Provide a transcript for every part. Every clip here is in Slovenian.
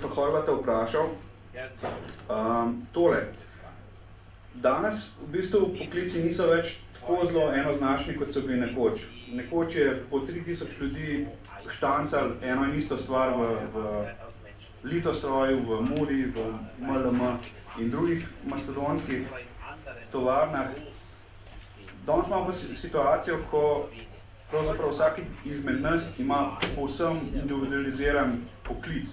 dr. Horvata vprašal tole. Danes v bistvu poklici niso več tako zelo enoznačni, kot so bili nekoč. Nekoč je po 3000 ljudi štancali eno in isto stvar v Litostroju, v Muri, v MLM in drugih mastodonskih tovarnah. Danes imamo pa situacijo, ko pravzaprav vsak izmed nas ima povsem individualiziran poklic.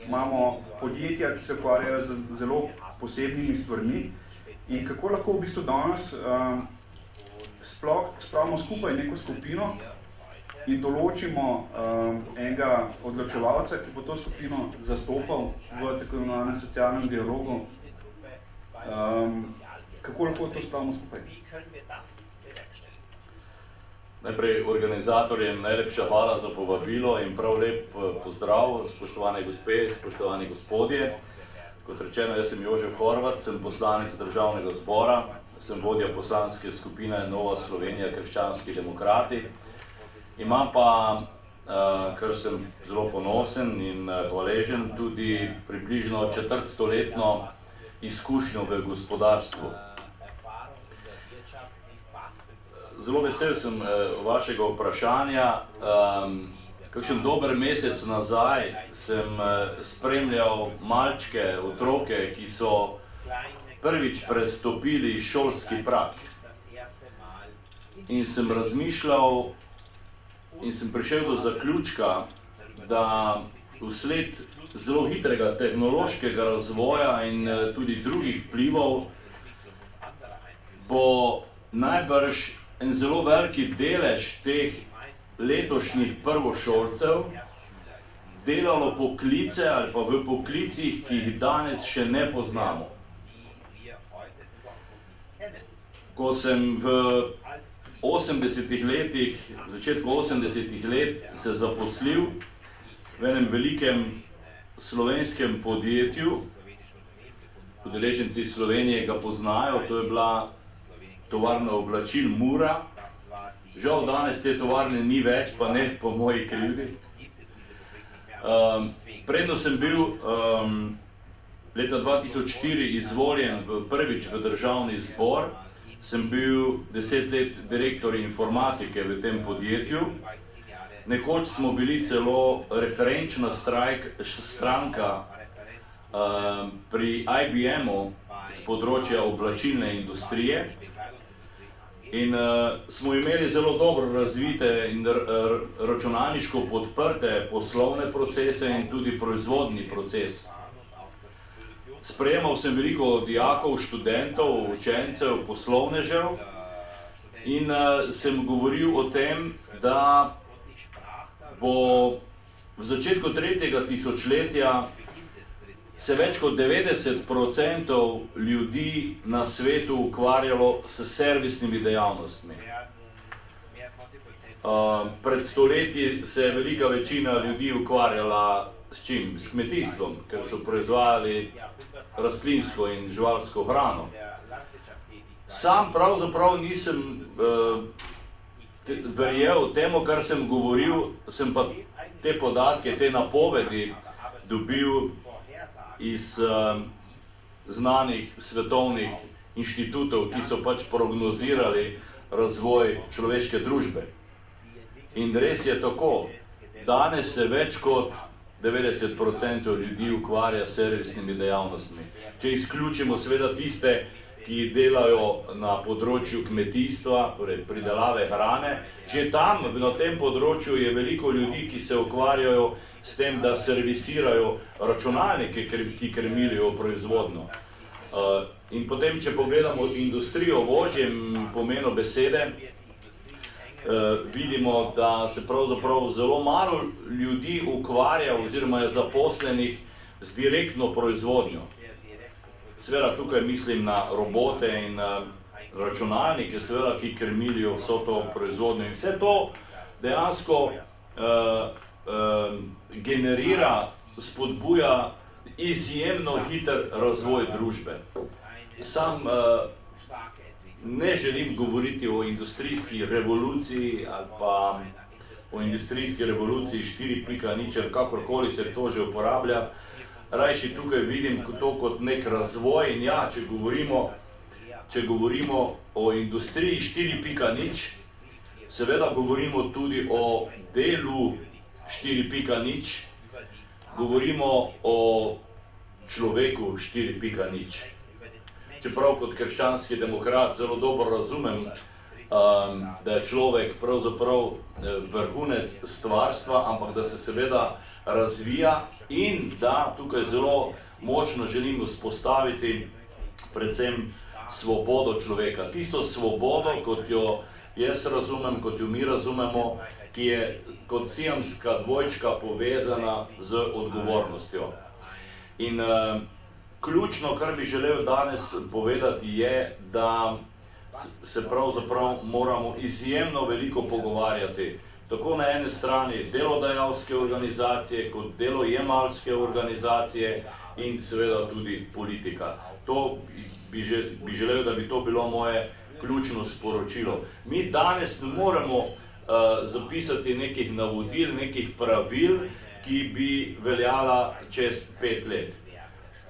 Imamo podjetja, ki se ukvarjajo z zelo posebnimi stvarmi in kako lahko v bistvu danes sploh spravimo skupaj neko skupino in določimo enega odločevalca, ki bo to skupino zastopal v tako imenovanem socialnem dialogu. Kako lahko to spravimo skupaj? Najprej organizatorjem najlepša hvala za povabilo in prav lep pozdrav, spoštovane gospe, spoštovani gospodje. Kot rečeno, jaz sem Jožef Horvat, sem poslanec Državnega zbora, sem vodja poslanske skupine Nova Slovenija – Krščanski demokrati. Imam pa, ker sem zelo ponosen in hvaležen, tudi približno četrtstoletno izkušnjo v gospodarstvu. Zelo vesel sem vašega vprašanja. Kakšen dober mesec nazaj sem spremljal malčke, otroke, ki so prvič prestopili šolski prag. In sem razmišljal in sem prišel do zaključka, da vsled zelo hitrega tehnološkega razvoja in tudi drugih vplivov bo najbrž en zelo veliki delež teh letošnjih prvošolcev delalo poklice ali pa v poklicih, ki jih danes še ne poznamo. Ko sem v 80-ih letih, v začetku 80-ih let se zaposlil v enem velikem slovenskem podjetju, udeleženci Slovenije ga poznajo, to je bila tovarna oblačil Mura. Žal danes te tovarne ni več, pa ne po moji krivdi. Predno sem bil leta 2004 izvoljen prvič v Državni zbor, sem bil 10 let direktor informatike v tem podjetju. Nekoč smo bili celo referenčna stranka pri IBM-u z področja oblačilne industrije. In smo imeli zelo dobro razvite in računalniško podprte poslovne procese in tudi proizvodni proces. Sprejemal sem veliko dijakov, študentov, učencev, poslovnežev in sem govoril o tem, da bo v začetku 3. tisočletja se več kot 90% ljudi na svetu ukvarjalo s servisnimi dejavnostmi. Pred stoletji se je velika večina ljudi ukvarjala s čim? S kmetijstvom, ker so proizvajali rastlinsko in živalsko hrano. Sam pravzaprav nisem verjel temu, kar sem govoril, sem pa te podatke, te napovedi dobil iz znanih svetovnih inštitutov, ki so pač prognozirali razvoj človeške družbe. In res je tako, danes se več kot 90% ljudi ukvarja s servisnimi dejavnostmi. Če izključimo seveda tiste, ki delajo na področju kmetijstva, torej pridelave hrane, že tam, na tem področju je veliko ljudi, ki se ukvarjajo s tem, da servisirajo računalnike, ki krmilijo proizvodnjo. In potem, če pogledamo industrijo v ožjem pomenu besede, vidimo, da se pravzaprav zelo malo ljudi ukvarja oziroma je zaposlenih z direktno proizvodnjo. Seveda tukaj mislim na robote in računalnike, seveda, ki krmilijo vso to proizvodnjo. In vse to dejansko generira, spodbuja izjemno hiter razvoj družbe. Sam ne želim govoriti o industrijski revoluciji ali pa o industrijski revoluciji 4.0, kakorkoli se to že uporablja. rajši tukaj vidim to kot nek razvoj in ja, če govorimo o industriji 4.0, seveda govorimo tudi o delu 4.0, govorimo o človeku 4.0. Čeprav kot krščanski demokrat zelo dobro razumem, da je človek pravzaprav vrhunec stvarstva, ampak da se seveda razvija in da tukaj zelo močno želim vzpostaviti predvsem svobodo človeka. Tisto svobodo, kot jo jaz razumem, kot jo mi razumemo, ki je kot siamska dvojčka povezana z odgovornostjo. In ključno, kar bi želel danes povedati, je, da se pravzaprav moramo izjemno veliko pogovarjati, tako na eni strani delodajalske organizacije, kot delojemalske organizacije in seveda tudi politika. To bi želel, da bi to bilo moje ključno sporočilo. Mi danes ne moremo zapisati nekih navodil, nekih pravil, ki bi veljala čez 5 let.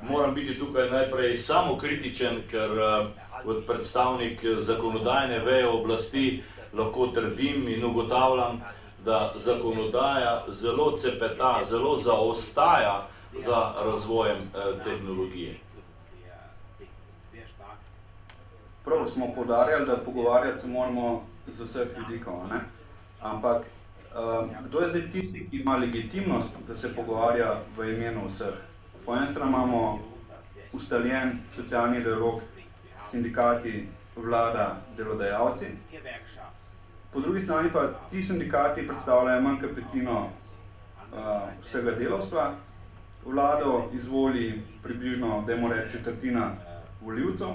Moram biti tukaj najprej samokritičen, ker kot predstavnik zakonodajne veje oblasti lahko trdim in ugotavljam, da zakonodaja zelo cepeta, zelo zaostaja za razvojem tehnologije. Prav smo poudarjali, da pogovarjati se moramo z vseh vidikov, ne? Ampak kdo je zdaj tisti, ki ima legitimnost, da se pogovarja v imenu vseh? Po eni strani imamo ustaljen socialni dialog, sindikati, vlada, delodajalci. Po drugi strani pa ti sindikati predstavljajo manj kot petino vsega delavstva. Vlado izvoli približno, dajmo reči, četrtina volivcev.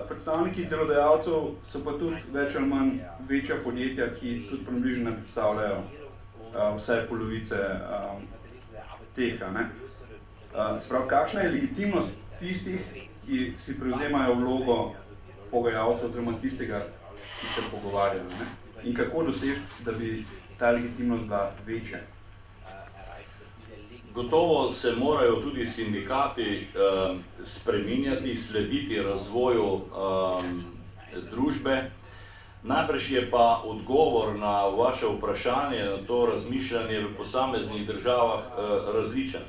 Predstavniki delodajalcev so pa tudi več ali manj večja podjetja, ki tudi približno ne predstavljajo vsaj polovice teh. Sprav, kakšna je legitimnost tistih, ki si prevzemajo vlogo pogajalcev oziroma tistega, ki se pogovarjajo, ne? In kako doseči, da bi ta legitimnost bila večja? Gotovo se morajo tudi sindikati spreminjati, slediti razvoju družbe. Najbrž je pa odgovor na vaše vprašanje, na to razmišljanje v posameznih državah različen.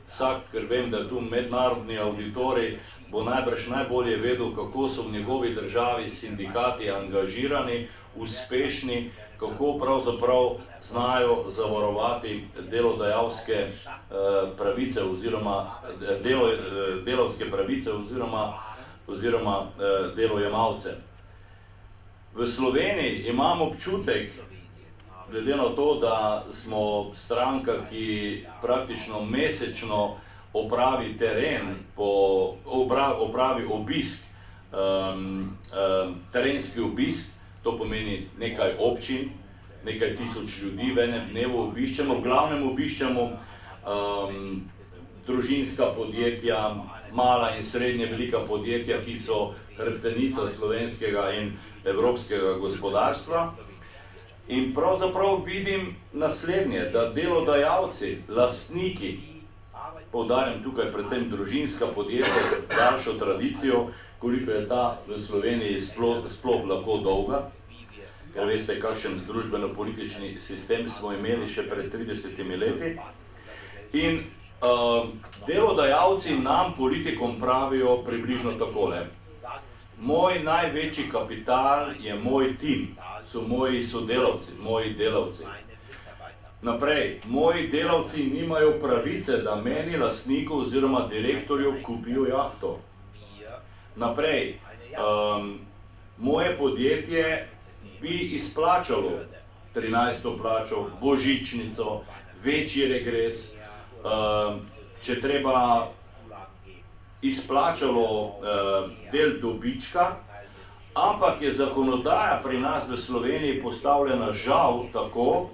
Vsak, ker vem, da je tu mednarodni auditorij, bo najbrž najbolje vedel, kako so v njegovi državi sindikati angažirani, uspešni, kako pravzaprav znajo zavarovati delodajalske pravice oziroma delavske pravice oziroma delojemalce. V Sloveniji imam občutek, glede na to, da smo stranka, ki praktično mesečno opravi teren, opravi obisk, terenski obisk, to pomeni nekaj občin, nekaj tisoč ljudi v enem dnevu obiščemo, v glavnem obiščemo družinska podjetja, mala in srednje velika podjetja, ki so hrbtenica slovenskega in evropskega gospodarstva. In pravzaprav vidim naslednje, da delodajalci, lastniki, poudarjam tukaj predvsem družinska podjetja, daljšo tradicijo, koliko je ta v Sloveniji sploh lahko dolga, ker veste, kakšen družbeno-politični sistem smo imeli še pred 30 leti. In delodajalci nam, politikom, pravijo približno takole. Moj največji kapital je moj tim, so moji sodelavci, moji delavci. Naprej, moji delavci nimajo pravice, da meni, lastniku oziroma direktorju kupijo jahto. Naprej, moje podjetje bi izplačalo 13. plačo, božičnico, večji regres, če treba izplačalo del dobička, ampak je zakonodaja pri nas v Sloveniji postavljena žal tako,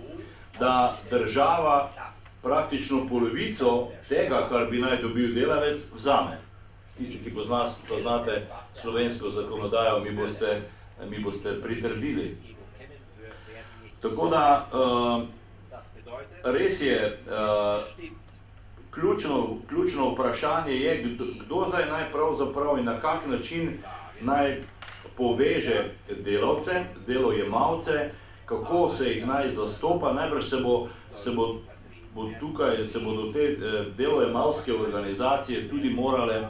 da država praktično polovico tega, kar bi naj dobil delavec, vzame. Tisti, ki poznate slovensko zakonodajo, mi boste pritrdili. Tako da res je, ključno vprašanje je, kdo zdaj naj pravzaprav in na kak način naj poveže delavce, delojemalce, kako se jih naj zastopa. Najbrž se bodo te delojemalske organizacije tudi morale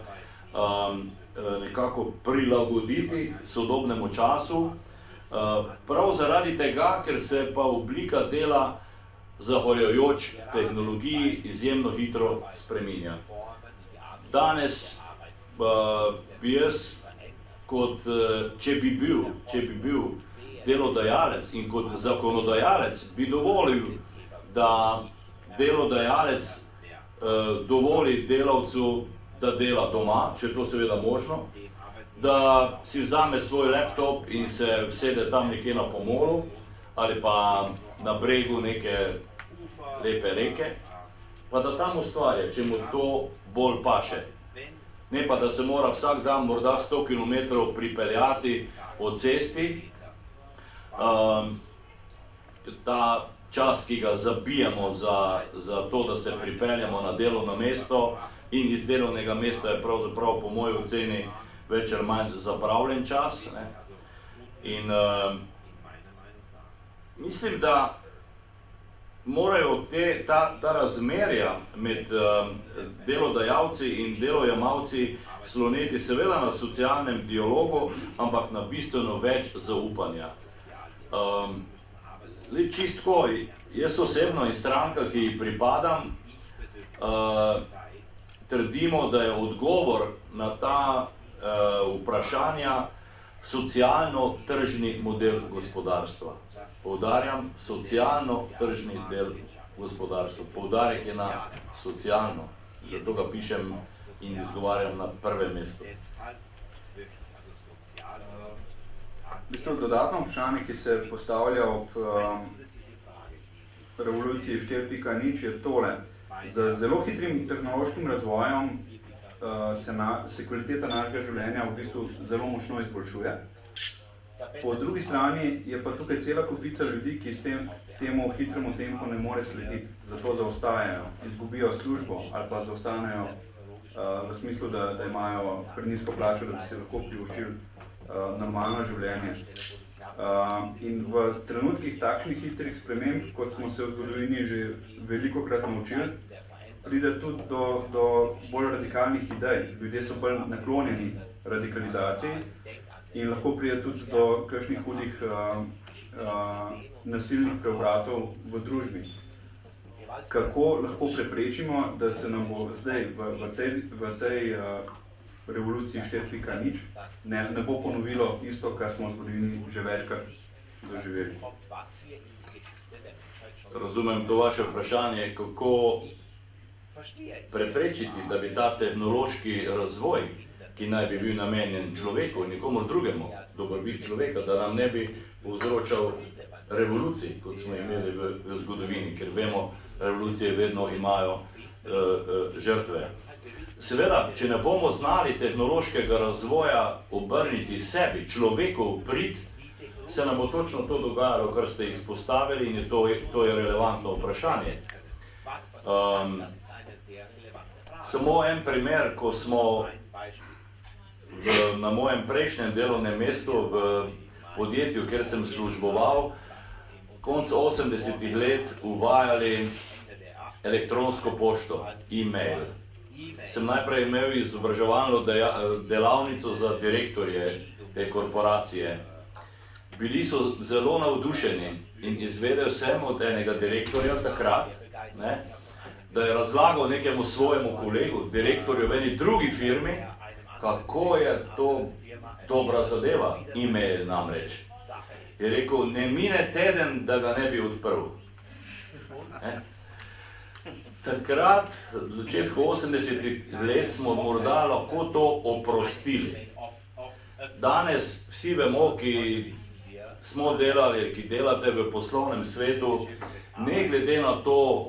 nekako prilagoditi sodobnemu času, prav zaradi tega, ker se pa oblika dela zahvaljujoč tehnologiji izjemno hitro spreminja. Danes bi jaz, če bi bil delodajalec in kot zakonodajalec bi dovolil, da delodajalec dovoli delavcu, da dela doma, če je to seveda možno, da si vzame svoj laptop in se vsede tam nekje na pomolu ali pa na bregu neke lepe reke, pa da tam ustvarja, če mu to bolj paše. Ne pa, da se mora vsak dan morda 100 km pripeljati po cesti, ta čas, ki ga zabijamo za to, da se pripeljamo na delovno mesto in iz delovnega mesta je pravzaprav po moji oceni več ali manj zapravljen čas. Ne? In mislim, da morajo ta razmerja med delodajalci in delojemalci sloneti seveda na socialnem dialogu, ampak na bistveno več zaupanja. Čistko, jaz osebno in stranka, ki ji pripadam, trdimo, da je odgovor na ta vprašanja socialno-tržni model gospodarstva. Poudarjam, socialno-tržni del gospodarstva. Poudarek je na socialno, zato ga pišem in izgovarjam na prvem mestu. Dodatno vprašanje, ki se postavlja ob revoluciji 4.0 je tole. Z zelo hitrim tehnološkim razvojem se kvaliteta našega življenja v bistvu zelo močno izboljšuje. Po drugi strani je pa tukaj cela kupica ljudi, ki s temu hitremu tempu ne more slediti, zato zaostajajo, izgubijo službo ali pa zaostanejo v smislu, da imajo prenizko plačo, da bi se lahko privoščili normalno življenje. In v trenutkih takšnih hitrih sprememb, kot smo se v zgodovini že velikokrat naučili, pride tudi do bolj radikalnih idej. Ljudje so bolj naklonjeni radikalizaciji in lahko pride tudi do kakšnih hudih nasilnih preobratov v družbi. Kako lahko preprečimo, da se nam bo zdaj v tej revoluciji 4.0 ne bo ponovilo isto, kar smo v zgodovini že večkrat doživeli? Razumem to vaše vprašanje, kako preprečiti, da bi ta tehnološki razvoj, ki naj bi bil namenjen človeku in nikomur drugemu, dobrobit človeka, da nam ne bi povzročal revolucij, kot smo imeli v zgodovini, ker vemo, revolucije vedno imajo žrtve. Seveda, če ne bomo znali tehnološkega razvoja obrniti sebi, človeku v prid, se nam bo točno to dogajalo, kar ste izpostavili in to je relevantno vprašanje. Samo en primer, ko smo na mojem prejšnjem delovnem mestu v podjetju, kjer sem služboval, konec 80-ih let uvajali elektronsko pošto, e-mail. Sem najprej imel izobraževalno delavnico za direktorje te korporacije. Bili so zelo navdušeni in izvedel sem od enega direktorja takrat, da je razlagal nekemu svojemu kolegu, direktorju v eni drugi firmi, kako je to dobra zadeva, e-mail namreč. Je rekel, ne mine teden, da ga ne bi odprl. Takrat, v začetku 80-ih let, smo morda lahko to oprostili. Danes vsi vemo, ki smo delali, ki delate v poslovnem svetu, ne glede na to,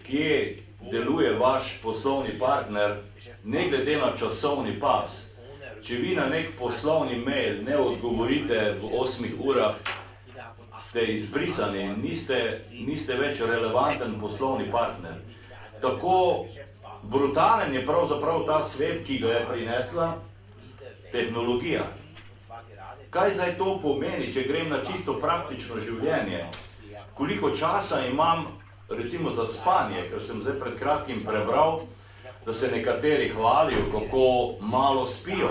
kje deluje vaš poslovni partner, ne glede na časovni pas. Če vi na nek poslovni mail ne odgovorite v 8 urah, ste izbrisani, niste več relevanten poslovni partner. Tako brutalen je pravzaprav ta svet, ki ga je prinesla tehnologija. Kaj zdaj to pomeni, če grem na čisto praktično življenje? Koliko časa imam recimo za spanje, ker sem zdaj pred kratkim prebral, da se nekateri hvalijo, kako malo spijo,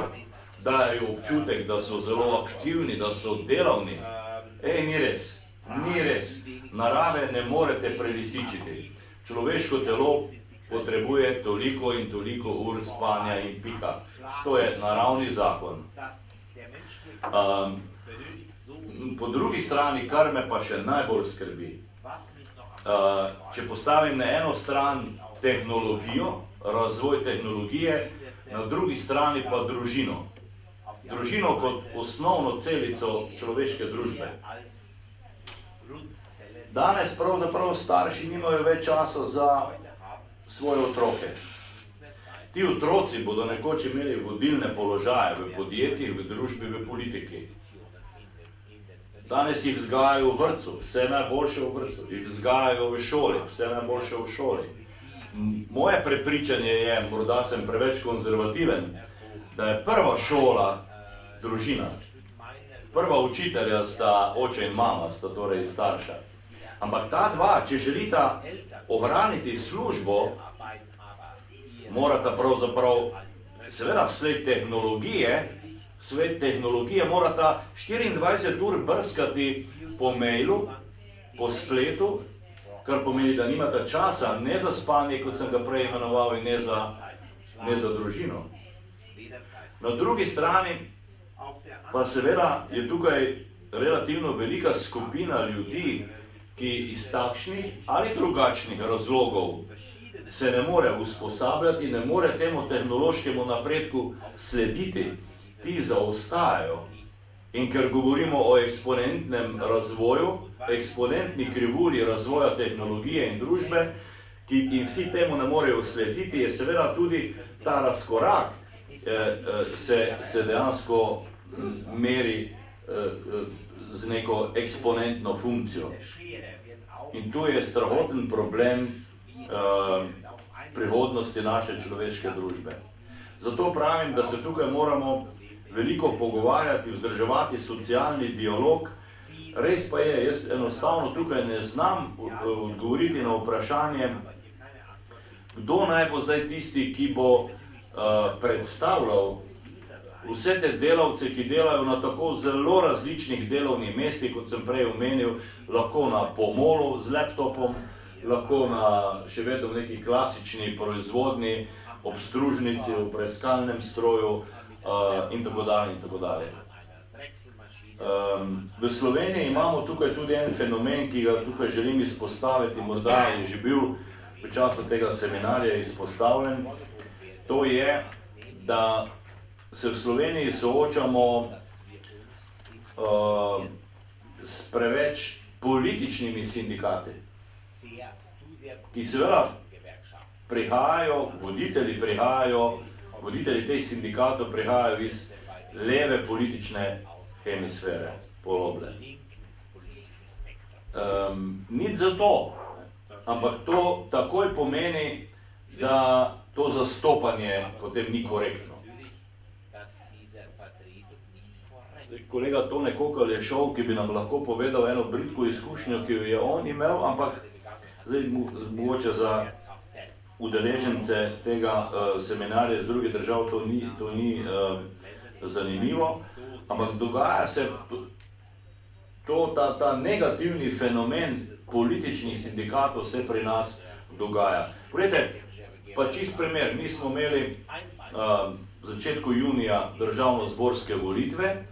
dajo občutek, da so zelo aktivni, da so delavni. Ni res, ni res. Narave ne morete prelisičiti. Človeško telo potrebuje toliko in toliko ur spanja in pika. To je naravni zakon. Po drugi strani, kar me pa še najbolj skrbi, če postavim na eno stran tehnologijo, razvoj tehnologije, na drugi strani pa družino. Družino kot osnovno celico človeške družbe. Danes pravzaprav starši nimajo več časa za svoje otroke. Ti otroci bodo nekoč imeli vodilne položaje v podjetjih, v družbi, v politiki. Danes jih vzgajajo v vrtcu, vse najboljše v vrtcu, jih vzgajajo v šoli, vse najboljše v šoli. Moje prepričanje je, morda sem preveč konzervativen, da je prva šola družina. Prva učitelja sta oče in mama, sta torej starša. Ampak ta dva, če želita ohraniti službo, morata pravzaprav, seveda vsled tehnologije, morata 24 ur brskati po mailu, po spletu, kar pomeni, da nimata časa ne za spanje, kot sem ga prej imenoval, in ne za družino. Na drugi strani pa seveda je tukaj relativno velika skupina ljudi, ki iz takšnih ali drugačnih razlogov se ne more usposabljati, ne more temu tehnološkemu napredku slediti, ti zaostajajo. In ker govorimo o eksponentnem razvoju, eksponentni krivulji razvoja tehnologije in družbe, ki vsi temu ne morejo slediti, je seveda tudi ta razkorak se dejansko meri z neko eksponentno funkcijo. In tu je strahoten problem prihodnosti naše človeške družbe. Zato pravim, da se tukaj moramo veliko pogovarjati, vzdrževati socialni dialog. Res pa je, jaz enostavno tukaj ne znam odgovoriti na vprašanje, kdo naj bo zdaj tisti, ki bo predstavljal vse te delavce, ki delajo na tako zelo različnih delovnih mestih, kot sem prej omenil, lahko na pomolu z laptopom, lahko na še vedno v neki klasični proizvodni, obstružnici, v preskalnem stroju in tako dalje in tako dalje. V Sloveniji imamo tukaj tudi en fenomen, ki ga tukaj želim izpostaviti, morda je že bil v času tega seminarja izpostavljen. To je, da se v Sloveniji soočamo s preveč političnimi sindikati, ki seveda prihajajo, voditelji teh sindikatov prihajajo iz leve politične hemisfere, poloble. Nič za to, ampak to takoj pomeni, da to zastopanje potem ni korektno. Kolega Tone Kokal je šel, ki bi nam lahko povedal eno bridko izkušnjo, ki jo je on imel, ampak zdaj mogoče za udeležence tega seminarja iz drugih držav to ni zanimivo, ampak dogaja se ta negativni fenomen političnih sindikatov se pri nas dogaja. Poglejte, pa čist primer, mi smo imeli v začetku junija državno-zborske volitve.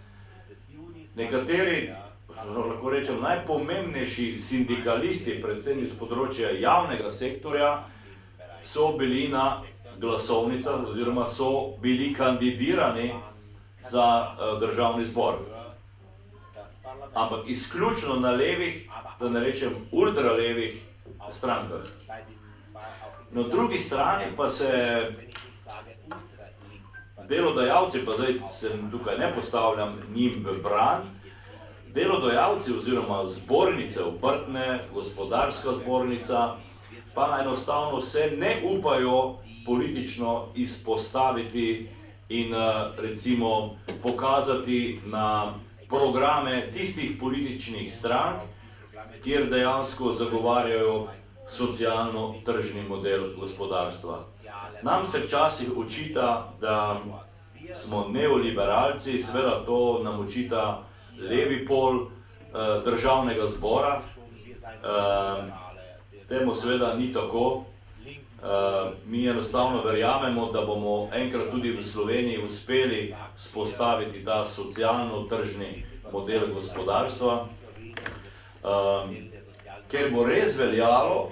Nekateri, lahko rečem, najpomembnejši sindikalisti, predvsem iz področja javnega sektorja, so bili na glasovnicah oziroma so bili kandidirani za državni zbor. Ampak izključno na levih, da ne rečem ultralevih strankah. Na drugi strani pa se delodajalci, pa zdaj se tukaj ne postavljam njim v bran, delodajalci oziroma zbornice, obrtne, gospodarska zbornica, pa enostavno se ne upajo politično izpostaviti in recimo pokazati na programe tistih političnih strank, kjer dejansko zagovarjajo socialno-tržni model gospodarstva. Nam se včasih očita, da smo neoliberalci, seveda to nam očita levi pol državnega zbora. Temu seveda ni tako. Mi enostavno verjamemo, da bomo enkrat tudi v Sloveniji uspeli vzpostaviti ta socialno-tržni model gospodarstva, ker bo res veljalo,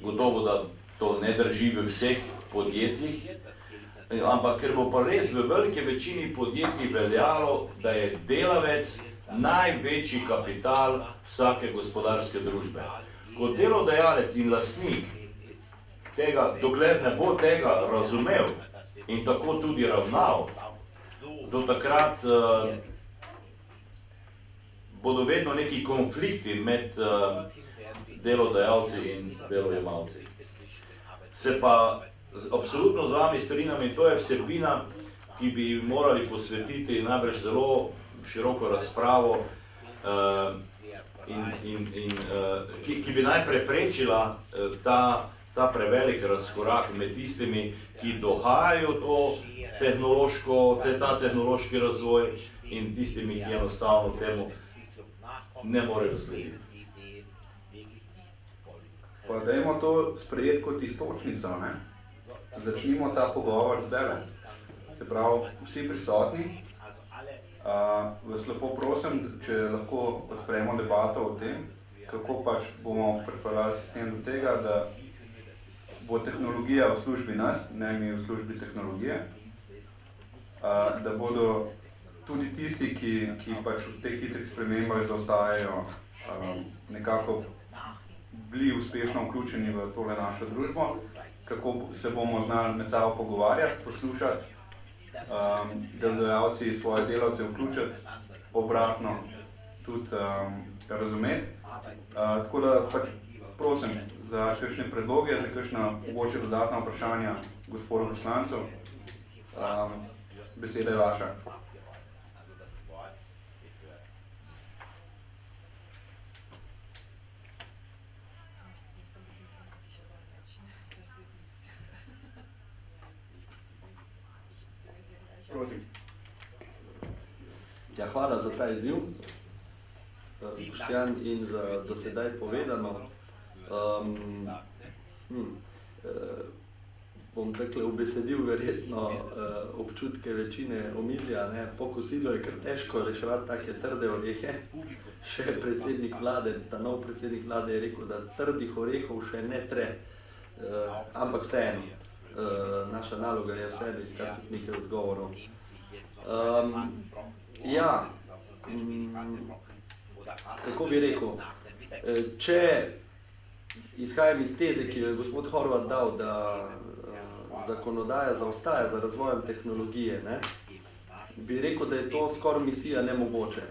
gotovo, da to ne drži v vseh podjetjih, ampak ker bo pa res v veliki večini podjetij veljalo, da je delavec največji kapital vsake gospodarske družbe. Kot delodajalec in lastnik tega, dokler ne bo tega razumel in tako tudi ravnal, do takrat bodo vedno neki konflikti med delodajalci in delojemalci. Se pa absolutno z vami strinjam in to je vsebina, ki bi morali posvetiti najbrž zelo široko razpravo ki bi naj preprečila ta prevelik razkorak med tistimi, ki dohajajo ta tehnološki razvoj in tistimi, ki enostavno temu ne morejo slediti. Pa dajmo to sprejeti kot iztočnico, ne? Začnimo ta pogovor zdaj. Se pravi, vsi prisotni, vas lepo prosim, če lahko odpremo debato o tem, kako pač bomo pripeljali sistem do tega, da bo tehnologija v službi nas, ne mi v službi tehnologije, da bodo tudi tisti, ki pač v teh hitrih spremembah zaostajajo, nekako bili uspešno vključeni v tole našo družbo, kako se bomo znali med sabo pogovarjati, poslušati, delodajalci svoje delavce vključiti, obratno tudi razumeti. Tako da pač prosim za kakšne predloge, za kakšna mogoče dodatna vprašanja gospodu poslancu. Beseda je vaša. Prosim. Ja, hvala za ta izziv, Boštjan, in za do sedaj povedano. Bom takole ubesedil verjetno občutke večine omizja. Po kosilu je kar težko reševati take trde orehe. Še predsednik vlade, ta nov predsednik vlade je rekel, da trdih orehov še ne tre, ampak vseeno. Naša naloga je vseeno iskati tudi nekaj odgovorov. Kako bi rekel, če izhajam iz teze, ki jo je gospod Horvat dal, da zakonodaja zaostaja za razvojem tehnologije, bi rekel, da je to skoraj misija nemogoče.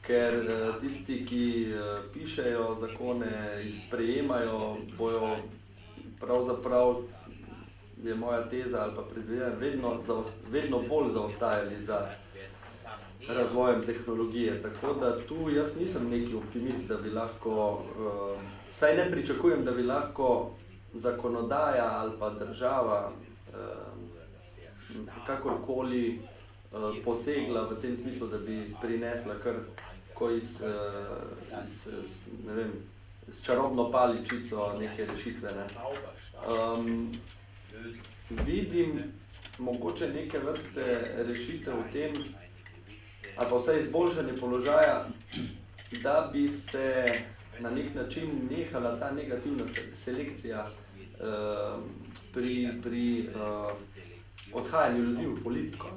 Ker tisti, ki pišejo zakone, jih sprejemajo, bojo pravzaprav, je moja teza ali pa predvidevam, vedno bolj zaostajali za razvojem tehnologije. Tako da tu jaz nisem neki optimist, da bi lahko, vsaj ne pričakujem, da bi lahko zakonodaja ali pa država kakorkoli posegla v tem smislu, da bi prinesla kar s čarobno paličico neke rešitve. Vidim mogoče neke vrste rešitev v tem, ali pa vsaj izboljšanje položaja, da bi se na nek način nehala ta negativna selekcija pri odhajanju ljudi v politiko.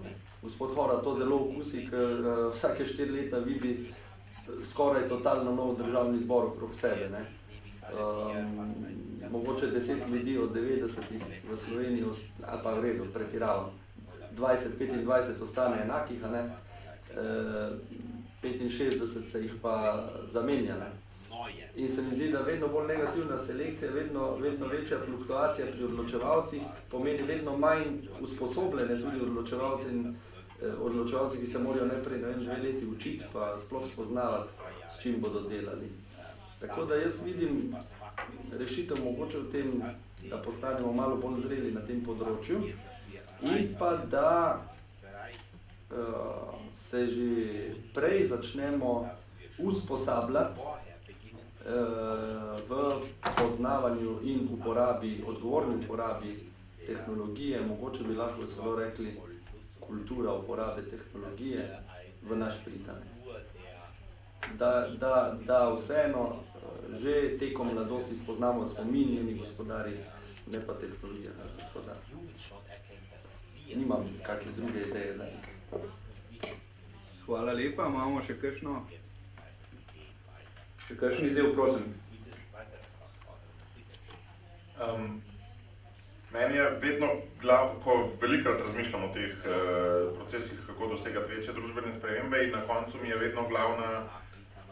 Gospod Horvat to zelo okusi, ker vsake 4 leta vidi skoraj totalno nov državni zbor okrog sebe. Mogoče 10 ljudi od 90 v Sloveniji, ali pa v redu, pretiravam, 20-25 ostane enakih, 65 se jih pa zamenja. In se mi zdi, da vedno bolj negativna selekcija, vedno večja fluktuacija pri odločevalcih, pomeni vedno manj usposobljene tudi odločevalci in odločevalci, ki se morajo najprej 2 leti učiti, pa sploh spoznavati, s čim bodo delali. Tako da jaz vidim rešitev mogoče v tem, da postanemo malo bolj zreli na tem področju in pa da se že prej začnemo usposabljati v poznavanju in uporabi, odgovorni uporabi tehnologije, mogoče bi lahko celo rekli kultura uporabe tehnologije v naš prid. Da vseeno že tekom mladosti spoznamo, da smo mi njeni gospodari, ne pa tehnologija naš gospodar. Nimam kakšne druge ideje za nekaj. Hvala lepa, imamo še kakšen izjev, prosim. Meni je vedno ko velikokrat razmišljam o teh procesih, kako dosegati večje družbene spremembe in na koncu mi je vedno glavna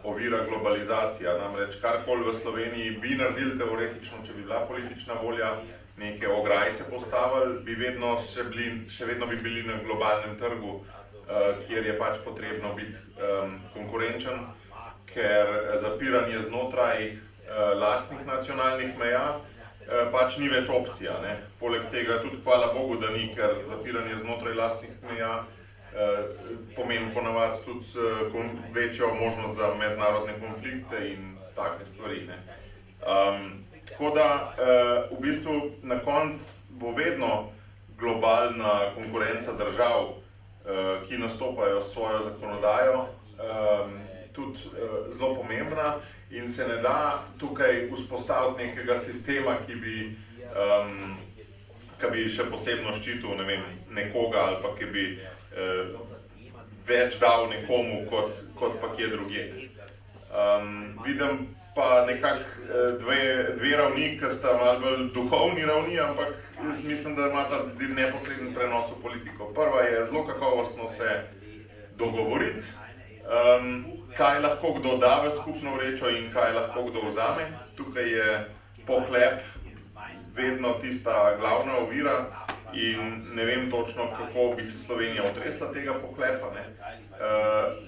ovira globalizacija. Namreč karkoli v Sloveniji bi naredili teoretično, če bi bila politična volja, neke ograjice postavili, bi vedno še vedno bi bili na globalnem trgu, kjer je pač potrebno biti konkurenčen, ker zapiranje znotraj lastnih nacionalnih meja pač ni več opcija. Ne? Poleg tega tudi hvala Bogu, da ni, ker zapiranje znotraj lastnih meja pomeni ponavadi tudi večjo možnost za mednarodne konflikte in take stvari. Ne? Tako da v bistvu na koncu bo vedno globalna konkurenca držav, ki nastopajo s svojo zakonodajo, tudi zelo pomembna in se ne da tukaj vzpostaviti nekega sistema, ki bi še posebno ščitil, ne vem, nekoga ali pa ki bi več dal nekomu kot pa kje drugje. Vidim pa nekako dve ravni, ki sta malo bolj duhovni ravni, ampak jaz mislim, da imata neposreden prenos v politiko. Prva je zelo kakovostno se dogovoriti, kaj lahko kdo da v skupno vrečo in kaj lahko kdo vzame. Tukaj je pohlep vedno tista glavna ovira in ne vem točno, kako bi se Slovenija otresla tega pohlepa, ne?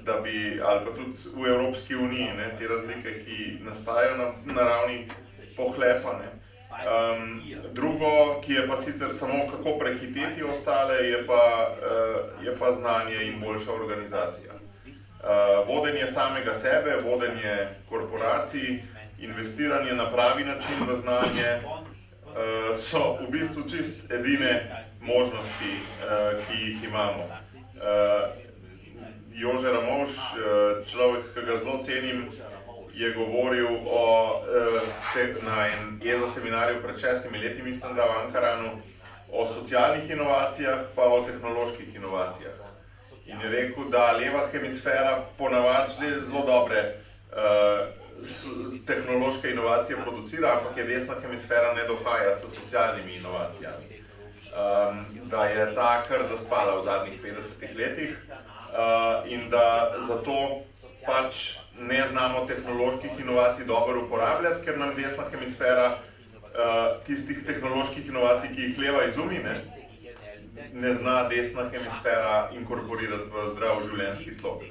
Da bi, ali pa tudi v Evropski uniji, ne, te razlike, ki nastajajo na ravni pohlepa. Ne? Drugo, ki je pa sicer samo kako prehiteti ostale, je pa znanje in boljša organizacija. Vodenje samega sebe, vodenje korporacij, investiranje na pravi način v znanje so v bistvu čist edine možnosti, ki jih imamo. Jože Ramovš, človek, ki ga zelo cenim, je govoril na en EZA seminarju pred 6 leti, mislim, da v Ankaranu, o socialnih inovacijah pa o tehnoloških inovacijah. In je rekel, da leva hemisfera ponavadi zelo dobre tehnološke inovacije producira, ampak je desna hemisfera ne dohaja s socialnimi inovacijami. Da je ta kar zaspala v zadnjih 50 letih in da zato pač ne znamo tehnoloških inovacij dobro uporabljati, ker nam desna hemisfera tistih tehnoloških inovacij, ki jih leva izumi, ne zna desna hemisfera inkorporirati v zdrav življenjski slog.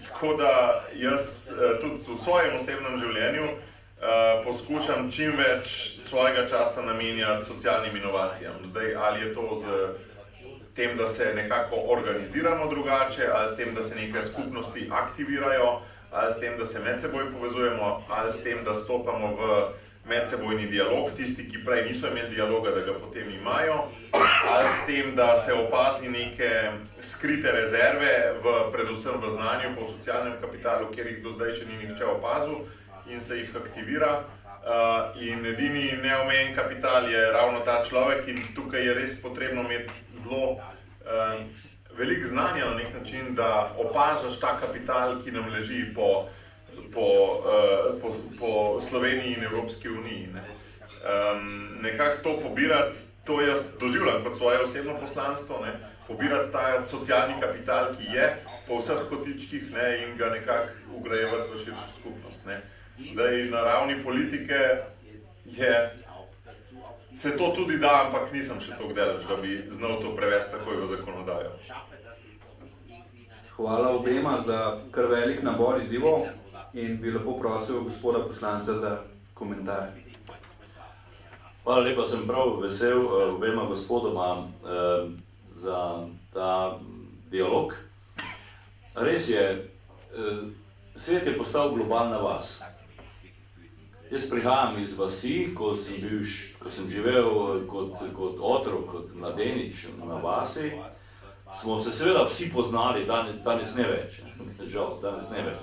Tako da jaz tudi v svojem osebnem življenju poskušam čim več svojega časa namenjati socialnim inovacijam. Zdaj, ali je to z tem, da se nekako organiziramo drugače, ali s tem, da se neke skupnosti aktivirajo, ali s tem, da se med seboj povezujemo, ali s tem, da stopamo v medsebojni dialog, tisti, ki prej niso imeli dialoga, da ga potem imajo, ali s tem, da se opazi neke skrite rezerve, predvsem v znanju, po socialnem kapitalu, kjer jih do zdaj še ni nihče opazil in se jih aktivira. In edini neomejen kapital je ravno ta človek in tukaj je res potrebno imeti zelo veliko znanja na nek način, da opažaš ta kapital, ki nam leži po Sloveniji in Evropski uniji. Nekako to pobirati to jaz doživljam kot svoje osebno poslanstvo, ne, pobirati ta socialni kapital, ki je po vseh kotičkih, ne, in ga nekako ugrajevati v širšo skupnost. Ne. Zdaj, na ravni politike se to tudi da, ampak nisem še toliko delež, da bi znal to prevesti takoj v zakonodajo. Hvala obema za kar velik nabor izzivov in bi lepo prosil gospoda poslanca za komentar. Hvala lepa, sem prav vesel obema gospodoma za ta dialog. Res je, svet je postal globalna vas. Jaz prihajam iz vasi, ko sem živel kot otrok, kot mladenič na vasi, smo se seveda vsi poznali, danes ne več, žal, danes ne več.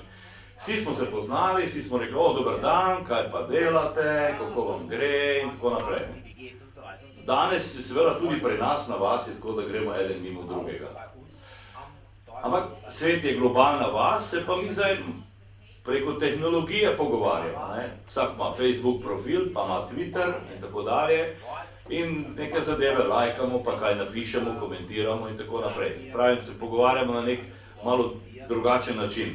Vsi smo se poznali, vsi smo rekli, dober dan, kaj pa delate, kako vam gre in tako naprej. Danes je seveda tudi pri nas na vasi, tako da gremo eden mimo drugega. Ampak svet je globalna vas, se pa mi zdaj preko tehnologije pogovarjamo. Ne? Vsak ima Facebook profil, pa ima Twitter in tako dalje. In neke zadeve lajkamo, pa kaj napišemo, komentiramo in tako naprej. Pravim, se pogovarjamo na nek malo drugačen način.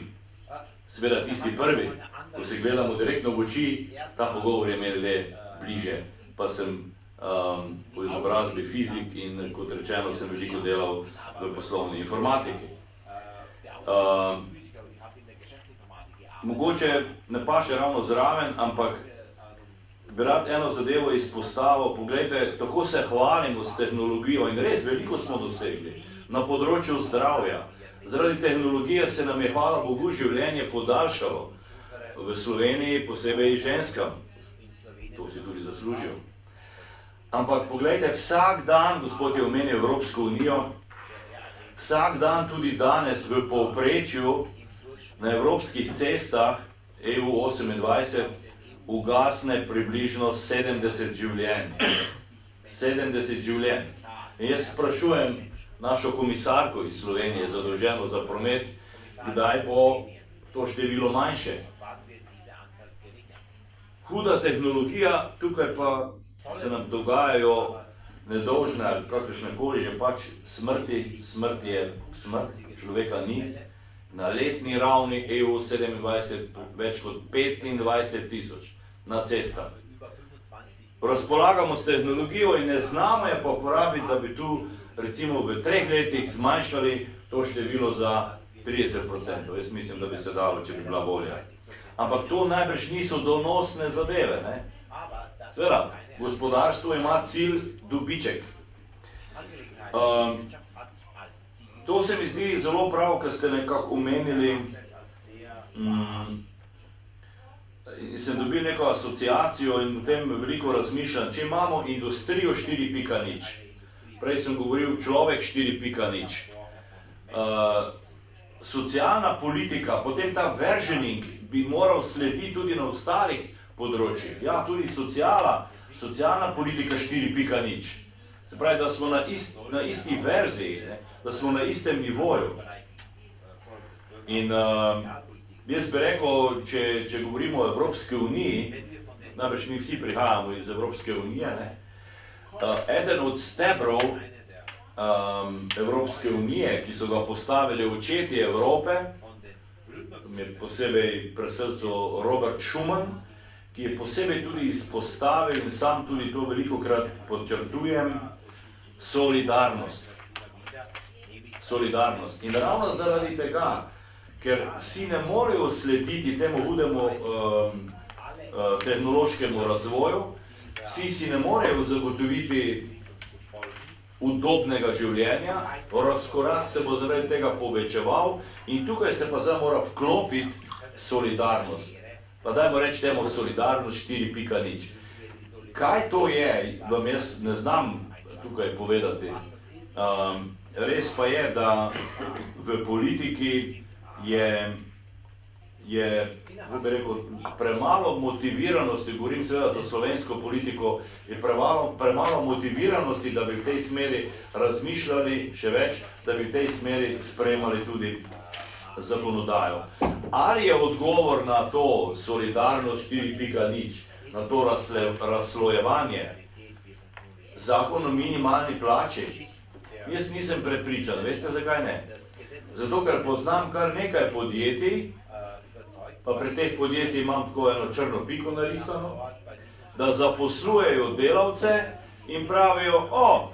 Seveda tisti prvi, ko se gledamo direktno v oči, ta pogovor je imel le bliže. Pa sem po izobrazbi fizik in kot rečeno sem veliko delal v poslovni informatiki. Mogoče ne paše ravno zraven, ampak bi rad eno zadevo izpostavil. Poglejte, tako se hvalimo s tehnologijo in res veliko smo dosegli na področju zdravja. Zaradi tehnologije se nam je, hvala Bogu, življenje podaljšalo. V Sloveniji posebej ženskam. To si tudi zaslužijo. Ampak poglejte, vsak dan, gospod je omenil Evropsko unijo, vsak dan tudi danes v povprečju na evropskih cestah EU 28 ugasne približno 70 življenj. 70 življenj. In jaz sprašujem našo komisarko iz Slovenije, zadolženo za promet, kdaj bo to število manjše. Huda tehnologija, tukaj pa se nam dogajajo nedolžne ali kakršnekoli že pač smrti. Smrt je smrt, človeka ni. Na letni ravni EU 27 več kot 25.000 na cestah. Razpolagamo s tehnologijo in ne znamo je pa uporabiti, da bi tu recimo v 3 letih zmanjšali to število za 30%. Jaz mislim, da bi se dalo, če bi bila volja. Ampak to najbrž niso donosne zadeve. Ne? Seveda, gospodarstvo ima cilj dobiček. To se mi zdi zelo prav, kar ste nekako omenili. Sem dobil neko asociacijo in v tem veliko razmišljam. Če imamo industrijo 4.0, prej sem govoril človek 4.0, socialna politika, potem ta veržening bi moral slediti tudi na ostalih področjih. Ja, tudi socialna politika 4.0. Se pravi, da smo na isti verziji, ne? Da smo na istem nivoju. In jaz bi rekel, če govorimo o Evropske uniji, najbrž mi vsi prihajamo iz Evropske unije, ne? Eden od stebrov Evropske unije, ki so ga postavili očetje Evrope, mi je posebej pri srcu Robert Schuman, ki je posebej tudi izpostavil in sam tudi to velikokrat podčrtujem, solidarnost. Solidarnost. In ravno zaradi tega, ker vsi ne morejo slediti temu hudemu tehnološkemu razvoju, vsi si ne morejo zagotoviti udobnega življenja, razkorak se bo zaradi tega povečeval in tukaj se pa zdaj mora vklopiti solidarnost. Pa dajmo reči temu solidarnost 4.0. Kaj to je, vam jaz ne znam tukaj povedati. Res pa je, da v politiki je premalo motiviranosti, govorim seveda za slovensko politiko, je premalo motiviranosti, da bi v tej smeri razmišljali, še več, da bi v tej smeri sprejemali tudi zakonodajo. Ali je odgovor na to solidarnost 4.0, na to razslojevanje, zakon o minimalni plači? Jaz nisem prepričan, veste zakaj ne? Zato, ker poznam kar nekaj podjetij, pa pri teh podjetij imam tako eno črno piko narisano, da zaposlujejo delavce in pravijo,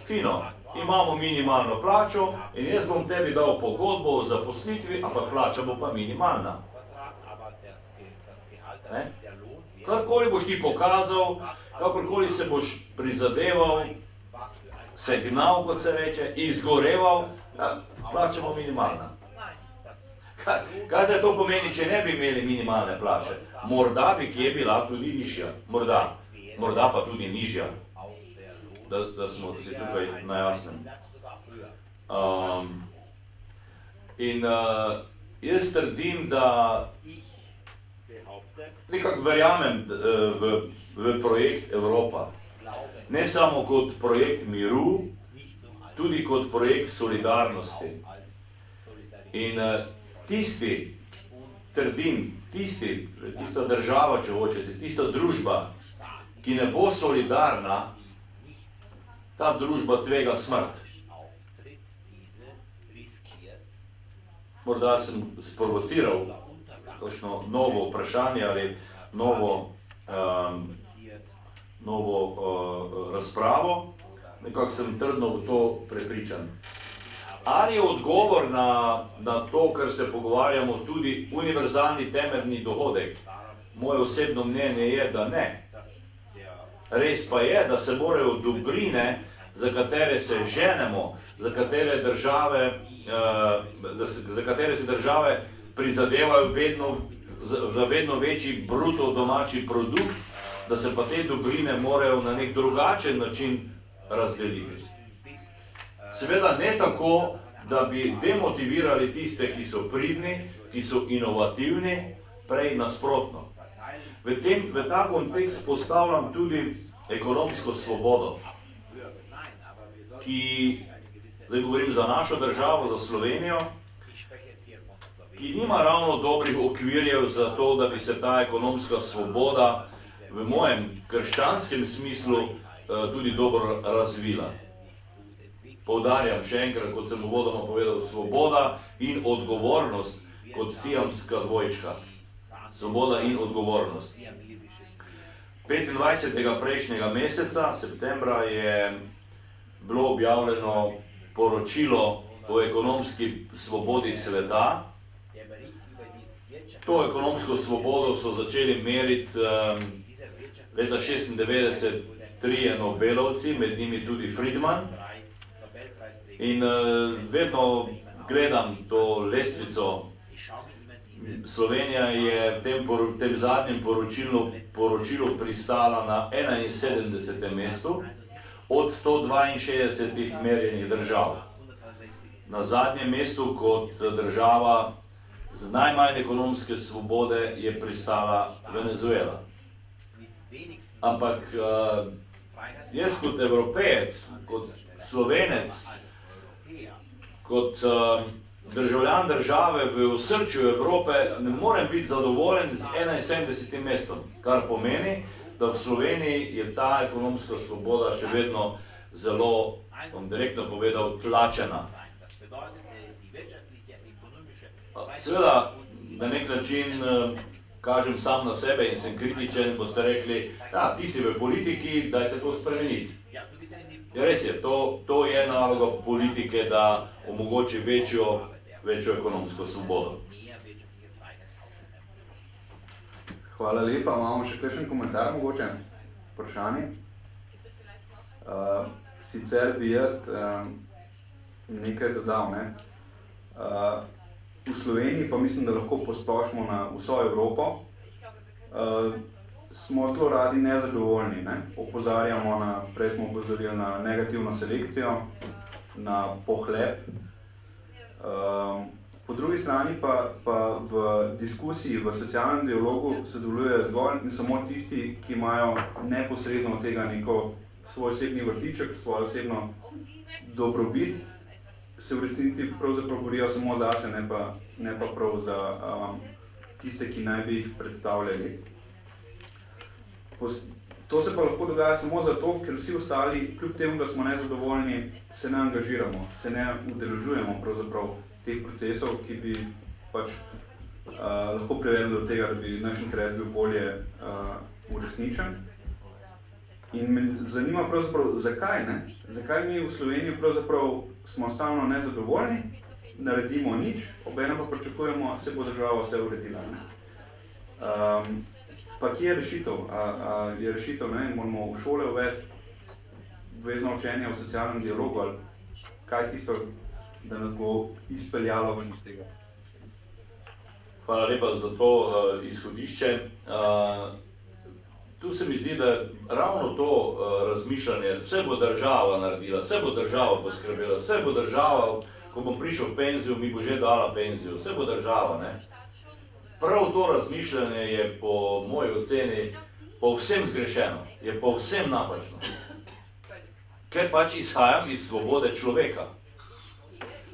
fino, imamo minimalno plačo in jaz bom tebi dal pogodbo o zaposlitvi, ampak plača bo pa minimalna. Ne? Karkoli boš ti pokazal, kakorkoli se boš prizadeval, se gnal, kot se reče, izgoreval, plača bo minimalna. Kaj se to pomeni, če ne bi imeli minimalne plače? Morda bi kje bila tudi višja, morda pa tudi nižja, da smo si tukaj na jasnem. Jaz trdim, da nekako verjamem v projekt Evropa. Ne samo kot projekt miru, tudi kot projekt solidarnosti. In tista država, če hočete, tista družba, ki ne bo solidarna, ta družba tvega smrt. Morda sem sprovociral kakšno novo vprašanje ali novo razpravo, nekako sem trdno v to prepričan. Ali je odgovor na to, kar se pogovarjamo, tudi univerzalni temeljni dohodek? Moje osebno mnenje je, da ne. Res pa je, da se morajo dobrine, za katere se ženemo, za katere se države prizadevajo za vedno večji bruto domači produkt, da se pa te dobrine morajo na nek drugačen način razdeliti. Seveda ne tako, da bi demotivirali tiste, ki so pridni, ki so inovativni, prej nasprotno. V ta kontekst postavljam tudi ekonomsko svobodo, ki, zdaj govorim za našo državo, za Slovenijo, ki nima ravno dobrih okvirjev za to, da bi se ta ekonomska svoboda v mojem krščanskem smislu tudi dobro razvila. Poudarjam še enkrat, kot sem uvodoma povedal, svoboda in odgovornost kot siamska dvojčka. Svoboda in odgovornost. 25. prejšnjega meseca, septembra, je bilo objavljeno poročilo o ekonomski svobodi sveta. To ekonomsko svobodo so začeli meriti leta 1996 trije Nobelovci, med njimi tudi Friedman. In vedno gledam to lestvico. Slovenija je v tem zadnjem poročilu pristala na 71. mestu od 162 merjenih držav. Na zadnjem mestu kot država z najmanj ekonomske svobode je pristala Venezuela. Ampak jaz kot Evropejec, kot Slovenec, kot državljan države v osrčju Evrope ne morem biti zadovoljen z 71. mestom, kar pomeni, da v Sloveniji je ta ekonomska svoboda še vedno zelo, bom direktno povedal, tlačena. Seveda, na nek način kažem sam na sebe in sem kritičen, boste rekli, da, ti si v politiki, dajte to spremeniti. Ja, res je, to je naloga politike, da omogoči večjo ekonomsko svobodo. Hvala lepa, imamo še kakšen komentar mogoče, vprašanje? Sicer bi jaz nekaj dodal, ne? V Sloveniji pa mislim, da lahko posplošimo na vso Evropo, smo zelo radi nezadovoljni, ne? Opozarjamo prej smo opozorili na negativno selekcijo, na pohlep. Po drugi strani pa v diskusiji, v socialnem dialogu sodelujejo zgolj in samo tisti, ki imajo neposredno od tega neko svoj osebni vrtiček, svojo osebno dobrobit, se v resnici pravzaprav borijo samo zase, ne pa prav za tiste, ki naj bi jih predstavljali. To se pa lahko dogaja samo zato, ker vsi ostali, kljub temu, da smo nezadovoljni, se ne angažiramo, se ne udeležujemo pravzaprav teh procesov, ki bi pač lahko privedli do tega, da bi naš interes bil bolje uresničen. In me zanima pravzaprav, zakaj, ne? Zakaj mi v Sloveniji pravzaprav smo stalno nezadovoljni, naredimo nič, obenem pa pričakujemo, se bo država vse uredila, ne? Pa kje je rešitev? Je rešitev, ne, moramo v šole uvesti obvezno učenje o socialnem dialogu, ali kaj je tisto, da nas bo izpeljalo ven iz tega? Hvala lepa za to izhodišče. Tu se mi zdi, da ravno to razmišljanje, vse bo država naredila, vse bo država poskrbela, vse bo država, ko bom prišel v penzijo, mi bo že dala penzijo, vse bo država, ne? Prav to razmišljanje je po moji oceni povsem zgrešeno, je povsem napačno. Ker pač izhajam iz svobode človeka.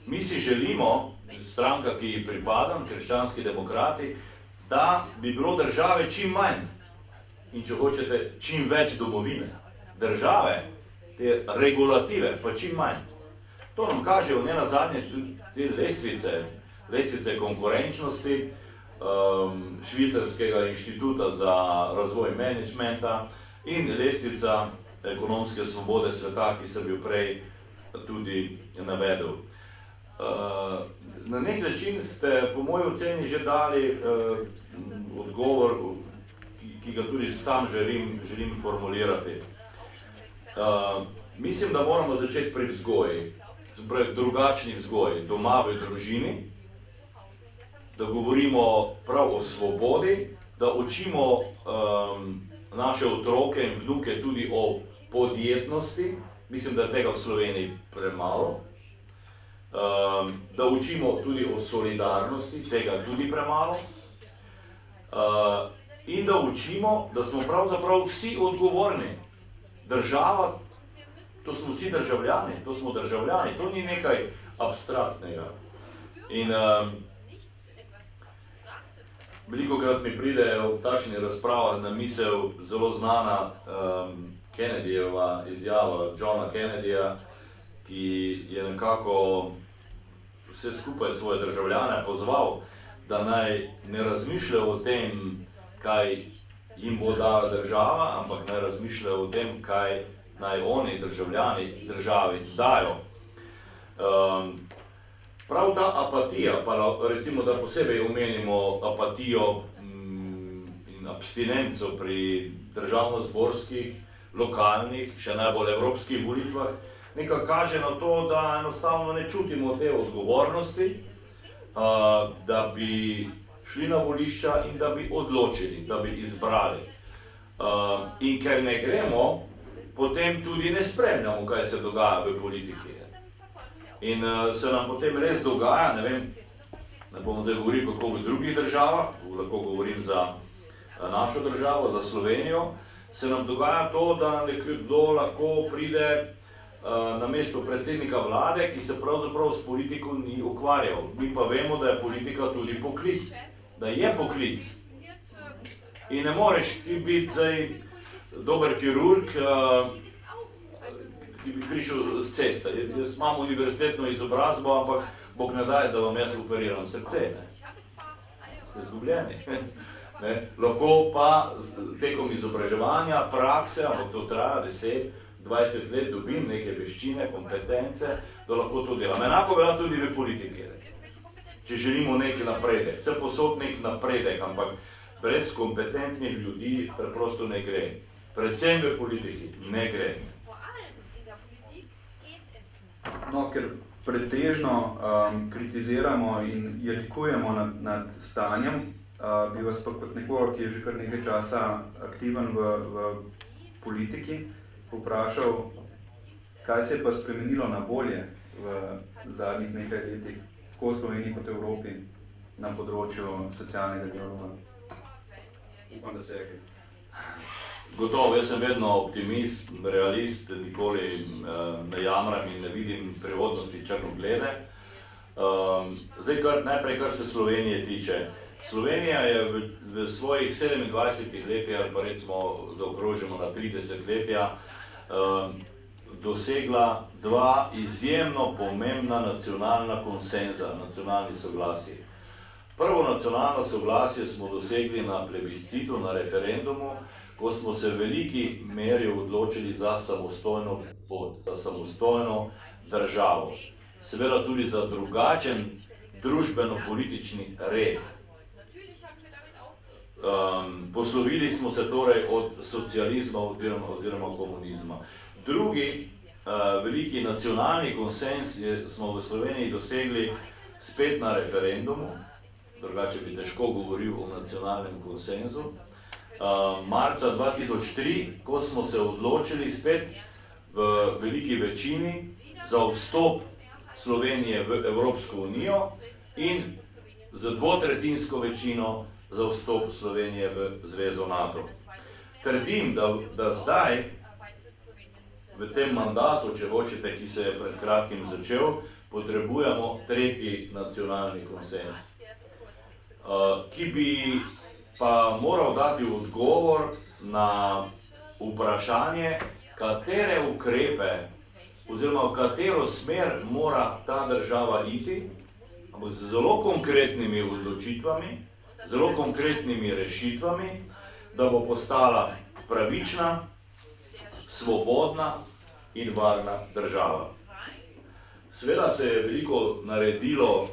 Mi si želimo, stranka, ki ji pripadam, krščanski demokrati, da bi bilo države čim manj in če hočete čim več domovine. Države, te regulative, pa čim manj. To nam kažejo nenazadnje te lestvice konkurenčnosti, Švicarskega inštituta za razvoj menedžmenta in lestvica ekonomske svobode sveta, ki sem jo prej tudi navedel. Na nek način ste po moji oceni že dali odgovor, ki ga tudi sam želim formulirati. Mislim, da moramo začeti pri vzgoji, drugačni vzgoji, doma v družini, da govorimo prav o svobodi, da učimo naše otroke in vnuke tudi o podjetnosti, mislim, da je tega v Sloveniji premalo, da učimo tudi o solidarnosti, tega tudi premalo, in da učimo, da smo pravzaprav vsi odgovorni. Država, to smo vsi državljani, to ni nekaj abstraktnega. In velikokrat mi pride v takšnih razpravah na misel zelo znana Kennedyjeva izjava, Johna Kennedyja, ki je nekako vse skupaj svoje državljane pozval, da naj ne razmišljajo o tem, kaj jim bo dala država, ampak naj razmišljajo o tem, kaj naj oni, državljani, državi dajo. Prav ta apatija, pa recimo, da posebej omenimo apatijo in abstinenco pri državno-zborskih, lokalnih, še najbolj evropskih volitvah, nekaj kaže na to, da enostavno ne čutimo te odgovornosti, da bi šli na volišča in da bi odločili, da bi izbrali. In ker ne gremo, potem tudi ne spremljamo, kaj se dogaja v politiki. In se nam potem res dogaja, ne vem, ne bom zdaj govoril kako v drugih državah, lahko govorim za našo državo, za Slovenijo, se nam dogaja to, da nekdo lahko pride na mesto predsednika vlade, ki se pravzaprav s politiko ni ukvarjal. Mi pa vemo, da je politika tudi poklic, da je poklic. In ne moreš ti biti zdaj dober kirurg, ki bi prišel z ceste. Jaz imam univerzitetno izobrazbo, ampak Bog ne daje, da vam jaz operiram srce. Ste izgubljeni. Lahko pa tekom izobraževanja, prakse, ampak to traja 10-20 let, dobim neke veščine, kompetence, da lahko to delam. Enako velja tudi v politiki. Če želimo nek napredek, vse posod nek napredek, ampak brez kompetentnih ljudi preprosto ne gre. Predvsem v politiki ne gre. No, ker pretežno kritiziramo in jerkujemo nad stanjem, bi vas pa kot nekoga, ki je že kar nekaj časa aktiven v politiki, povprašal, kaj se je pa spremenilo na bolje v zadnjih nekaj letih, tako v Sloveniji kot v Evropi, na področju socialnega dialoga. Upam, da se je kaj. Gotovo, jaz sem vedno optimist, realist, nikoli ne jamram in ne vidim prihodnosti črnoglede. Zdaj, najprej, kar se Slovenije tiče, Slovenija je v svojih 27 letih, ali pa recimo zaokrožimo na 30 letja, dosegla dva izjemno pomembna nacionalna konsenza, nacionalni soglasji. Prvo nacionalno soglasje smo dosegli na plebiscitu, na referendumu, ko smo se v veliki meri odločili za samostojno pot, za samostojno državo. Seveda tudi za drugačen družbeno-politični red. Poslovili smo se torej od socializma oziroma komunizma. Drugi veliki nacionalni konsens smo v Sloveniji dosegli spet na referendumu, drugače bi težko govoril o nacionalnem konsenzu. Marca 2003, ko smo se odločili spet v veliki večini za vstop Slovenije v Evropsko unijo in z dvotretjinsko večino za vstop Slovenije v Zvezo NATO. Trdim, da zdaj, v tem mandatu, če hočete, ki se je pred kratkim začel, potrebujemo tretji nacionalni konsens, ki bi pa moral dati odgovor na vprašanje, katere ukrepe oziroma v katero smer mora ta država iti, ampak z zelo konkretnimi odločitvami, zelo konkretnimi rešitvami, da bo postala pravična, svobodna in varna država. Seveda se je veliko naredilo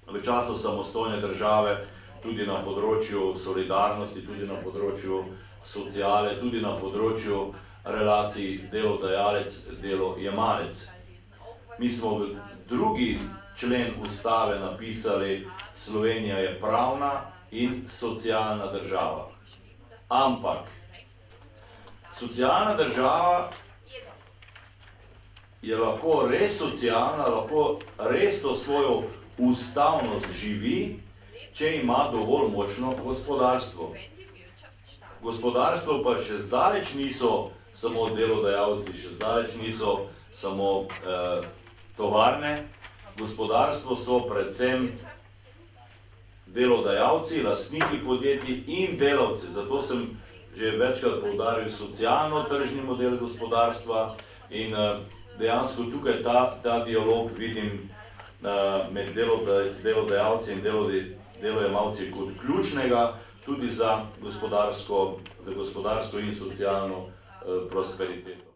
v času samostojne države, tudi na področju solidarnosti, tudi na področju sociale, tudi na področju relacij delodajalec-delojemalec. Mi smo v 2. člen ustave napisali, Slovenija je pravna in socialna država. Ampak socialna država je lahko res socialna, lahko res to svojo ustavnost živi, če ima dovolj močno gospodarstvo. Gospodarstvo pa še zdaleč niso samo delodajalci, še zdaleč niso samo tovarne. Gospodarstvo so predvsem delodajalci, lastniki podjetij in delavci. Zato sem že večkrat poudaril socialno-tržni model gospodarstva in dejansko tukaj ta dialog vidim med delodajalci in delojemalci kot ključnega tudi za gospodarsko in socialno prosperiteto.